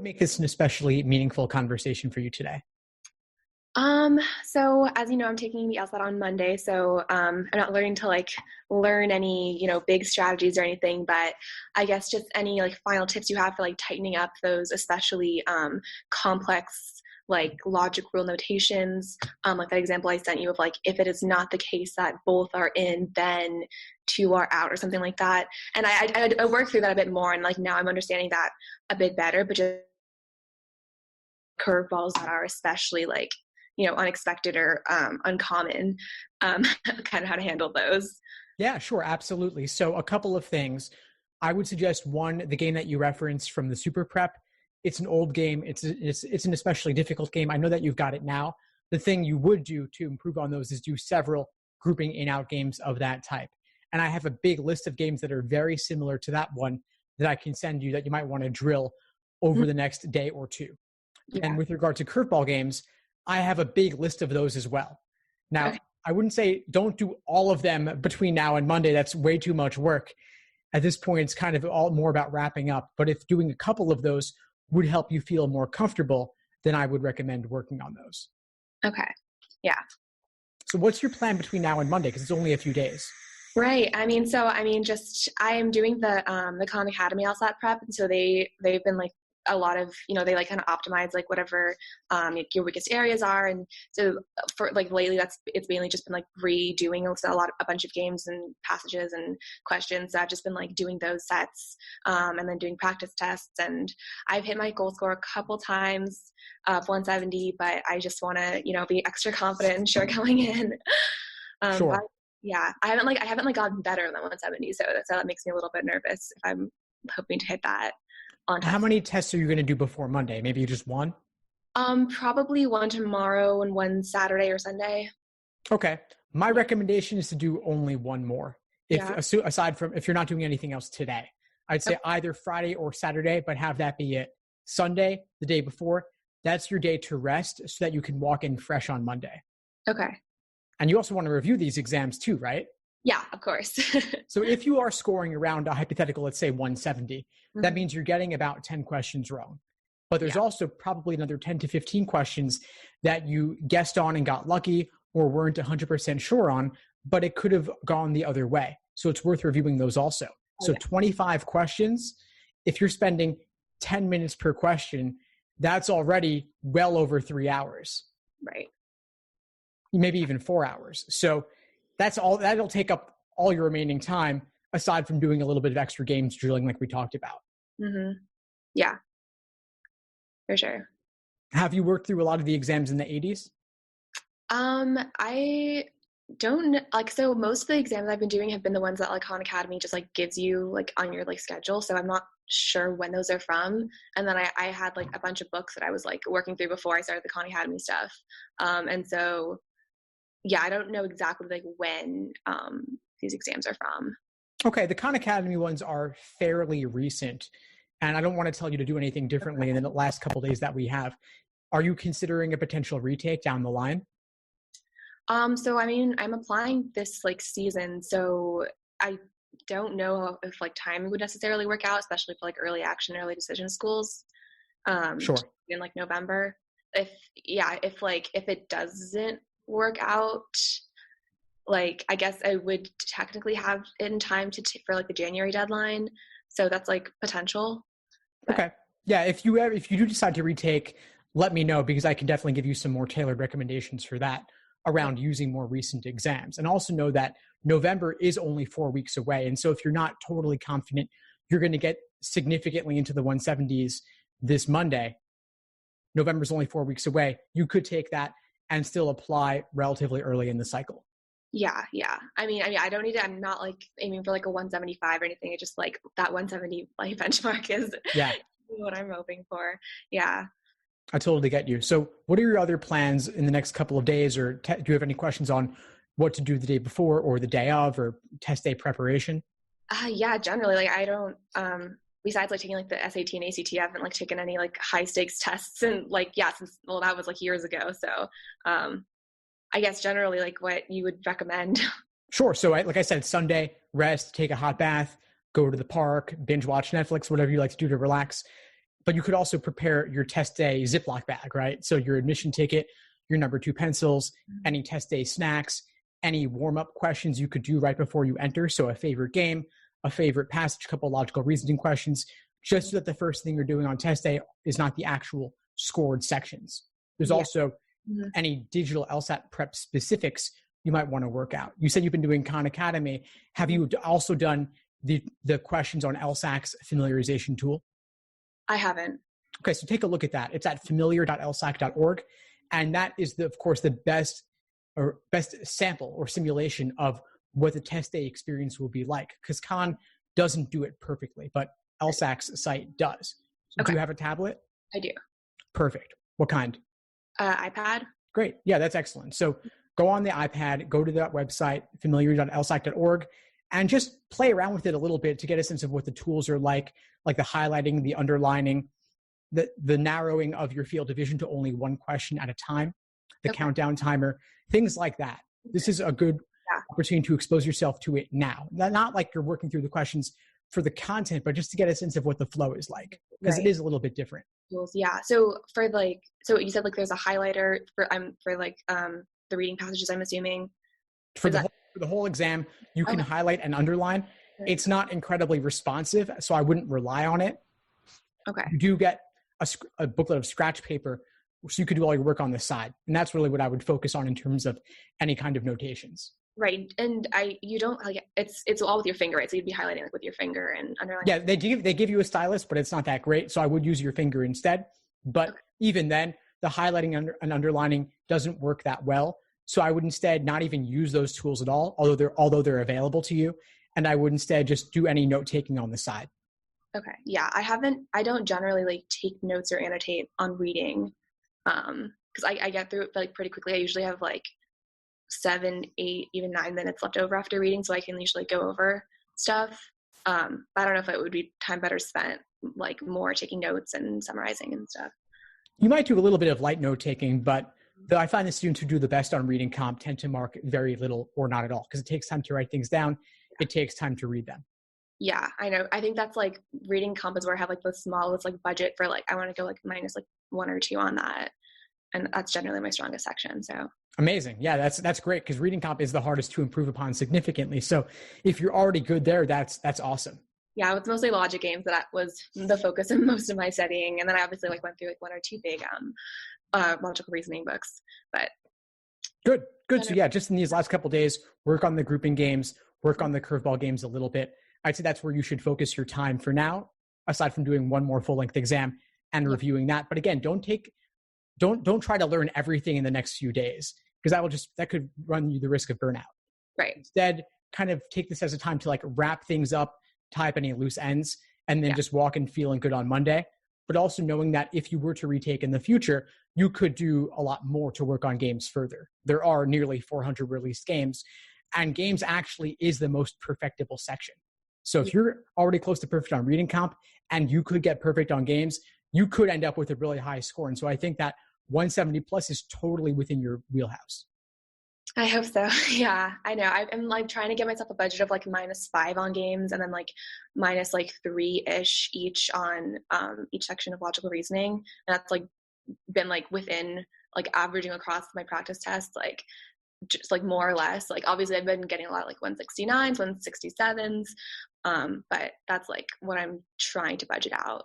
make this an especially meaningful conversation for you today? So as you know, I'm taking the LSAT on Monday, so I'm not learning to learn any, big strategies or anything, but I guess just any final tips you have for tightening up those especially complex logic rule notations, like that example I sent you of if it is not the case that both are in, then two are out or something like that. And I worked through that a bit more, and now I'm understanding that a bit better, but just curveballs that are especially unexpected or uncommon, kind of how to handle those. Yeah, sure. Absolutely. So a couple of things. I would suggest one, the game that you referenced from the Super Prep. It's an old game. It's an especially difficult game. I know that you've got it now. The thing you would do to improve on those is do several grouping in-out games of that type. And I have a big list of games that are very similar to that one that I can send you that you might want to drill over the next day or two. Yeah. And with regard to curveball games, I have a big list of those as well. Now, okay. I wouldn't say don't do all of them between now and Monday. That's way too much work. At this point, it's kind of all more about wrapping up. But if doing a couple of those would help you feel more comfortable, then I would recommend working on those. Okay. Yeah. So what's your plan between now and Monday? Because it's only a few days. Right. I am doing the Khan Academy LSAT prep. And so they've been a lot of, they kind of optimize whatever your weakest areas are. And so for lately it's mainly just been redoing a bunch of games and passages and questions. So I've just been doing those sets and then doing practice tests. And I've hit my goal score a couple times of 170, but I just want to, be extra confident and sure going in. Sure. But, yeah, I haven't gotten better than 170. So that makes me a little bit nervous if I'm hoping to hit that. How many tests are you going to do before Monday? Maybe just one? Probably one tomorrow and one Saturday or Sunday. Okay. My recommendation is to do only one more. Aside from if you're not doing anything else today, I'd say either Friday or Saturday, but have that be it. Sunday, the day before, that's your day to rest so that you can walk in fresh on Monday. Okay. And you also want to review these exams too, right? Yeah, of course. So if you are scoring around a hypothetical, let's say 170, that means you're getting about 10 questions wrong. But there's also probably another 10 to 15 questions that you guessed on and got lucky or weren't 100% sure on, but it could have gone the other way. So it's worth reviewing those also. So 25 questions, if you're spending 10 minutes per question, that's already well over 3 hours. Right. Maybe even 4 hours. So that's all. That'll take up all your remaining time, aside from doing a little bit of extra games drilling like we talked about. Mm-hmm. Yeah, for sure. Have you worked through a lot of the exams in the 80s? I don't so most of the exams I've been doing have been the ones that Khan Academy just gives you on your schedule. So I'm not sure when those are from. And then I had a bunch of books that I was working through before I started the Khan Academy stuff. And so yeah, I don't know exactly when these exams are from. Okay, the Khan Academy ones are fairly recent, and I don't want to tell you to do anything differently in the last couple of days that we have. Are you considering a potential retake down the line? So I'm applying this season, so I don't know if timing would necessarily work out, especially for early action, early decision schools. Sure. In November. If it doesn't work out, I guess I would technically have it in time for the January deadline. So that's potential. But. Okay. Yeah. If you do decide to retake, let me know, because I can definitely give you some more tailored recommendations for that around using more recent exams. And also know that November is only 4 weeks away. And so if you're not totally confident you're going to get significantly into the 170s this Monday, November's only 4 weeks away. You could take that and still apply relatively early in the cycle. Yeah. I don't need to, I'm not aiming for a 175 or anything. It's just that 170 benchmark is what I'm hoping for. Yeah. I totally get you. So what are your other plans in the next couple of days, or do you have any questions on what to do the day before or the day of, or test day preparation? Yeah, generally, I don't, besides taking the SAT and ACT, I haven't taken any high stakes tests and since, that was years ago. So I guess generally what you would recommend. Sure. So like I said, Sunday, rest, take a hot bath, go to the park, binge watch Netflix, whatever you like to do to relax. But you could also prepare your test day Ziploc bag, right? So your admission ticket, your number 2 pencils, any test day snacks, any warm-up questions you could do right before you enter. So a favorite game, a favorite passage, a couple logical reasoning questions, just so that the first thing you're doing on test day is not the actual scored sections. There's also any digital LSAT prep specifics you might want to work out. You said you've been doing Khan Academy. Have you also done the questions on LSAC's familiarization tool? I haven't. Okay, so take a look at that. It's at familiar.lsac.org. And that is, of course, the best sample or simulation of what the test day experience will be like. Because Khan doesn't do it perfectly, but LSAC's site does. So do you have a tablet? I do. Perfect. What kind? iPad. Great. Yeah, that's excellent. So go on the iPad, go to that website, familiar.lsac.org, and just play around with it a little bit to get a sense of what the tools are like the highlighting, the underlining, the narrowing of your field of vision to only one question at a time, the countdown timer, things like that. This is a good opportunity to expose yourself to it now. Not like you're working through the questions for the content, but just to get a sense of what the flow is like, because it is a little bit different. Yeah. So for so you said there's a highlighter for the reading passages, I'm assuming. For the whole exam, you can highlight and underline. It's not incredibly responsive, so I wouldn't rely on it. Okay. You do get a booklet of scratch paper, so you could do all your work on the side. And that's really what I would focus on in terms of any kind of notations. Right. And you don't it's all with your finger, right? So you'd be highlighting with your finger and underlining. Yeah, they give you a stylus, but it's not that great. So I would use your finger instead. But even then, the highlighting and underlining doesn't work that well. So I would instead not even use those tools at all, although they're available to you. And I would instead just do any note taking on the side. Okay. Yeah. I don't generally take notes or annotate on reading. Cause I get through it pretty quickly. I usually have 7, 8, even 9 minutes left over after reading. So I can usually go over stuff. I don't know if it would be time better spent, more taking notes and summarizing and stuff. You might do a little bit of light note taking, but I find the students who do the best on reading comp tend to mark very little or not at all, because it takes time to write things down. It takes time to read them. Yeah, I know. I think that's reading comp is where I have the smallest budget for I want to go minus 1 or 2 on that. And that's generally my strongest section. So amazing. Yeah, that's great, because reading comp is the hardest to improve upon significantly. So if you're already good there, that's awesome. Yeah, it's mostly logic games that was the focus of most of my studying. And then I obviously went through 1 or 2 big logical reasoning books. But good. So yeah, just in these last couple of days, work on the grouping games, work on the curveball games a little bit. I'd say that's where you should focus your time for now, aside from doing one more full-length exam and reviewing that. But again, don't try to learn everything in the next few days, because that could run you the risk of burnout. Right. Instead, kind of take this as a time to wrap things up, tie up any loose ends, and then just walk in feeling good on Monday. But also knowing that if you were to retake in the future, you could do a lot more to work on games further. There are nearly 400 released games, and games actually is the most perfectible section. So if you're already close to perfect on reading comp and you could get perfect on games, you could end up with a really high score. And so I think that 170 plus is totally within your wheelhouse. I hope so. Yeah, I know. I'm trying to get myself a budget of -5 on games, and then minus 3-ish each on each section of logical reasoning. And that's been within averaging across my practice tests, just more or less. Obviously I've been getting a lot of 169s, 167s. But that's what I'm trying to budget out.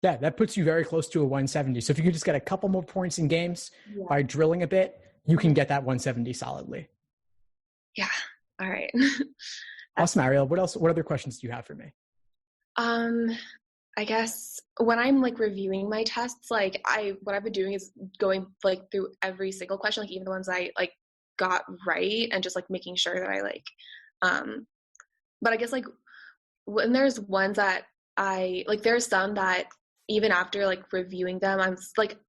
Yeah, that puts you very close to a 170. So if you could just get a couple more points in games by drilling a bit, you can get that 170 solidly. Yeah. All right. Awesome, Ariel. What other questions do you have for me? I guess when I'm reviewing my tests, what I've been doing is going through every single question, even the ones I got right, and just making sure that I but I guess when there's ones that there's some that even after reviewing them, I'm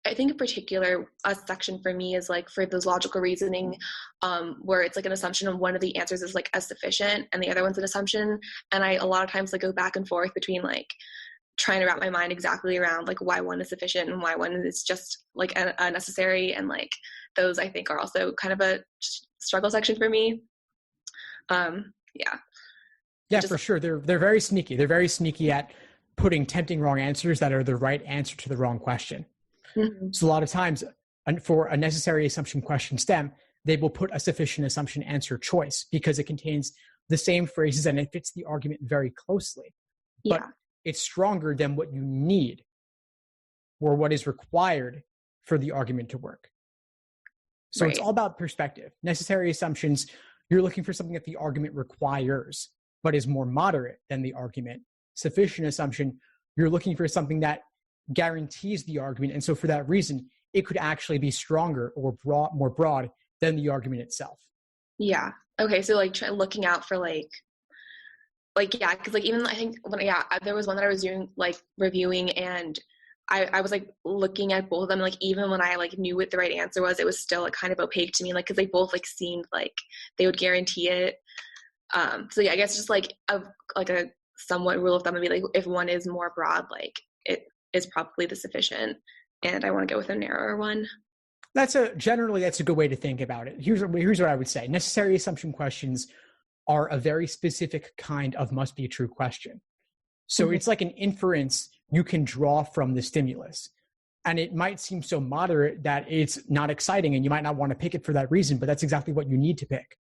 I think in particular a section for me is for those logical reasoning, where it's an assumption of one of the answers is as sufficient and the other one's an assumption. And I a lot of times go back and forth between trying to wrap my mind exactly around why one is sufficient and why one is just unnecessary. And those I think are also kind of a struggle section for me. Yeah, for sure. They're very sneaky. They're very sneaky at putting tempting wrong answers that are the right answer to the wrong question. Mm-hmm. So a lot of times for a necessary assumption question STEM, they will put a sufficient assumption answer choice because it contains the same phrases and it fits the argument very closely. But it's stronger than what you need or what is required for the argument to work. So It's all about perspective. Necessary assumptions, you're looking for something that the argument requires, but is more moderate than the argument. Sufficient assumption, you're looking for something that guarantees the argument. And so for that reason, it could actually be stronger or more broad than the argument itself. Yeah. Okay. So like looking out for yeah, because like even I think there was one that I was doing like reviewing, and I was like looking at both of them, like even when I like knew what the right answer was, it was still like kind of opaque to me, like because they both like seemed like they would guarantee it. So yeah, I guess just like a somewhat rule of thumb would be like if one is more broad, like it is probably the sufficient, and I want to go with a narrower one. Generally that's a good way to think about it. Here's what I would say. Necessary assumption questions are a very specific kind of must be true question. So It's like an inference you can draw from the stimulus. And it might seem so moderate that it's not exciting and you might not want to pick it for that reason, but that's exactly what you need to pick.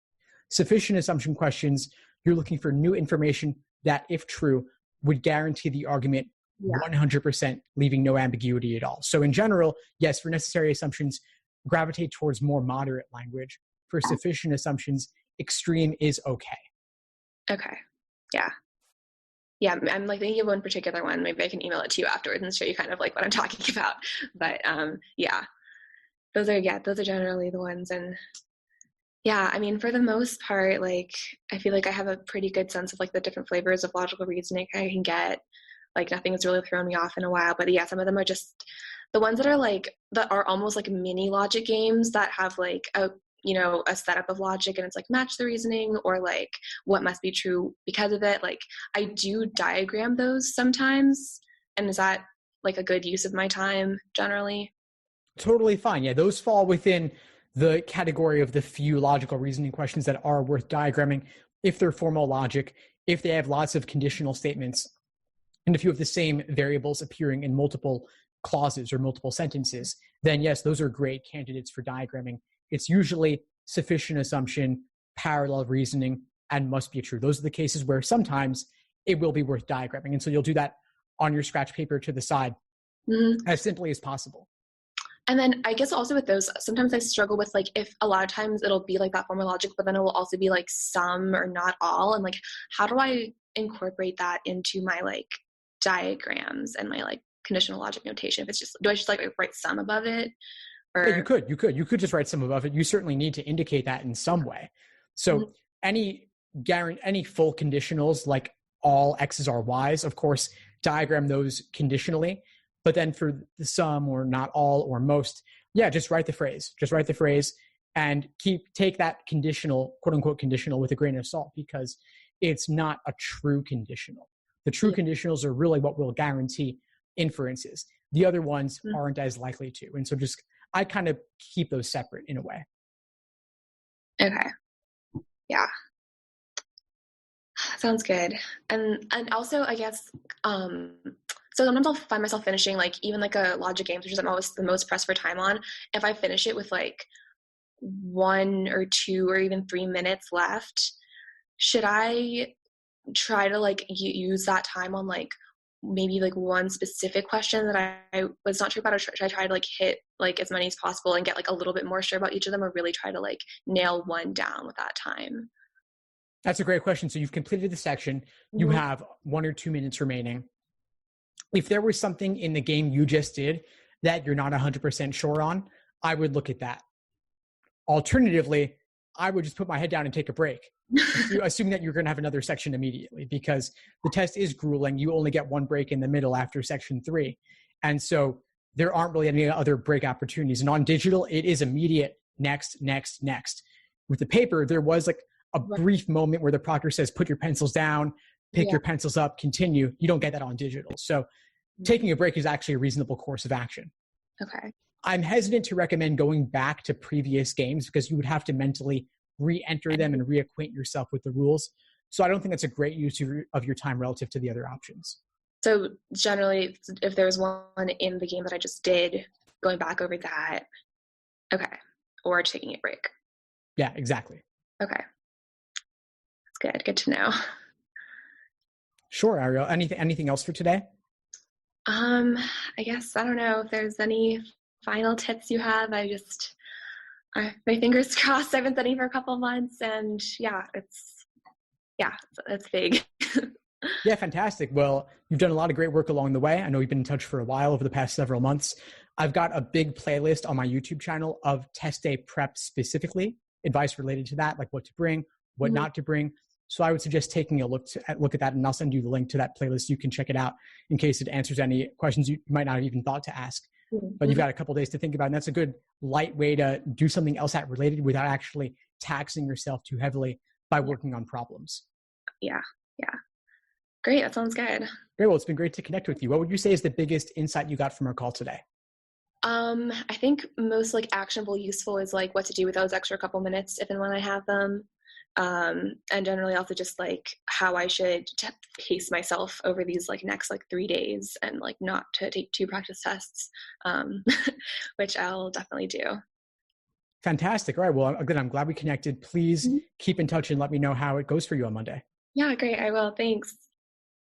Sufficient assumption questions, you're looking for new information that, if true, would guarantee the argument 100%, leaving no ambiguity at all. So in general, yes, for necessary assumptions, gravitate towards more moderate language. For sufficient assumptions, extreme is okay. Okay. Yeah. Yeah, I'm like thinking of one particular one. Maybe I can email it to you afterwards and show you kind of like what I'm talking about. But yeah, those are generally the ones. And yeah, I mean, for the most part, like I feel like I have a pretty good sense of like the different flavors of logical reasoning I can get. Like nothing's really thrown me off in a while. But yeah, some of them are just the ones that are almost like mini logic games that have like a setup of logic, and it's like match the reasoning or like what must be true because of it. Like I do diagram those sometimes. And is that like a good use of my time generally? Totally fine. Yeah, those fall within the category of the few logical reasoning questions that are worth diagramming if they're formal logic, if they have lots of conditional statements, and if you have the same variables appearing in multiple clauses or multiple sentences, then yes, those are great candidates for diagramming. It's usually sufficient assumption, parallel reasoning, and must be true. Those are the cases where sometimes it will be worth diagramming. And so you'll do that on your scratch paper to the side as simply as possible. And then I guess also with those, sometimes I struggle with like if a lot of times it'll be like that formal logic, but then it will also be like some or not all. And like, how do I incorporate that into my like diagrams and my like conditional logic notation? If it's just, do I just like write some above it? Or yeah, you could just write some above it. You certainly need to indicate that in some way. So any full conditionals, like all X's are Y's, of course, diagram those conditionally. But then for the some or not all or most, yeah, just write the phrase. Just write the phrase and take that conditional, quote unquote conditional, with a grain of salt, because it's not a true conditional. The true conditionals are really what will guarantee inferences. The other ones aren't as likely to. And so I kind of keep those separate in a way. Okay. Yeah. Sounds good. And also I guess, so sometimes I'll find myself finishing like even like a logic game, which is I'm always the most pressed for time on. If I finish it with like 1 or 2 or even 3 minutes left, should I try to like use that time on like maybe like one specific question that I was not sure about, or should I try to like hit like as many as possible and get like a little bit more sure about each of them, or really try to like nail one down with that time? That's a great question. So you've completed the section. You have 1 or 2 minutes remaining. If there was something in the game you just did that you're not 100% sure on, I would look at that. Alternatively, I would just put my head down and take a break, assuming that you're going to have another section immediately, because the test is grueling. You only get 1 break in the middle after section 3. And so there aren't really any other break opportunities. And on digital, it is immediate, next, next, next. With the paper, there was like a brief moment where the proctor says, put your pencils down, pick your pencils up, continue. You don't get that on digital. So taking a break is actually a reasonable course of action. Okay. I'm hesitant to recommend going back to previous games because you would have to mentally re-enter them and reacquaint yourself with the rules. So I don't think that's a great use of your time relative to the other options. So generally, if there was one in the game that I just did, going back over that, okay, or taking a break. Yeah, exactly. Okay, that's good. Good to know. Sure, Ariel. Anything else for today? I guess I don't know if there's any final tips you have. My fingers crossed. I've been studying for a couple of months, and it's big. Yeah, fantastic. Well, you've done a lot of great work along the way. I know you've been in touch for a while over the past several months. I've got a big playlist on my YouTube channel of test day prep specifically, advice related to that, like what to bring, what not to bring. So I would suggest taking a look at that, and I'll send you the link to that playlist. You can check it out in case it answers any questions you might not have even thought to ask. But you've got a couple of days to think about it, and that's a good light way to do something LSAT related without actually taxing yourself too heavily by working on problems. Yeah. Great. That sounds good. Great. Well, it's been great to connect with you. What would you say is the biggest insight you got from our call today? I think most actionable, useful is what to do with those extra couple minutes if and when I have them. And generally also just how I should pace myself over these next 3 days and not to take 2 practice tests, which I'll definitely do. Fantastic. All right. Well, again, I'm glad we connected. Please keep in touch and let me know how it goes for you on Monday. Yeah, great. I will. Thanks.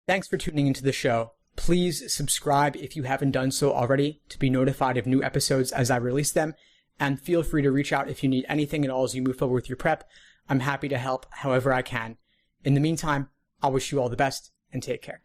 Thanks for tuning into the show. Please subscribe if you haven't done so already to be notified of new episodes as I release them. And feel free to reach out if you need anything at all as you move forward with your prep. I'm happy to help however I can. In the meantime, I'll wish you all the best and take care.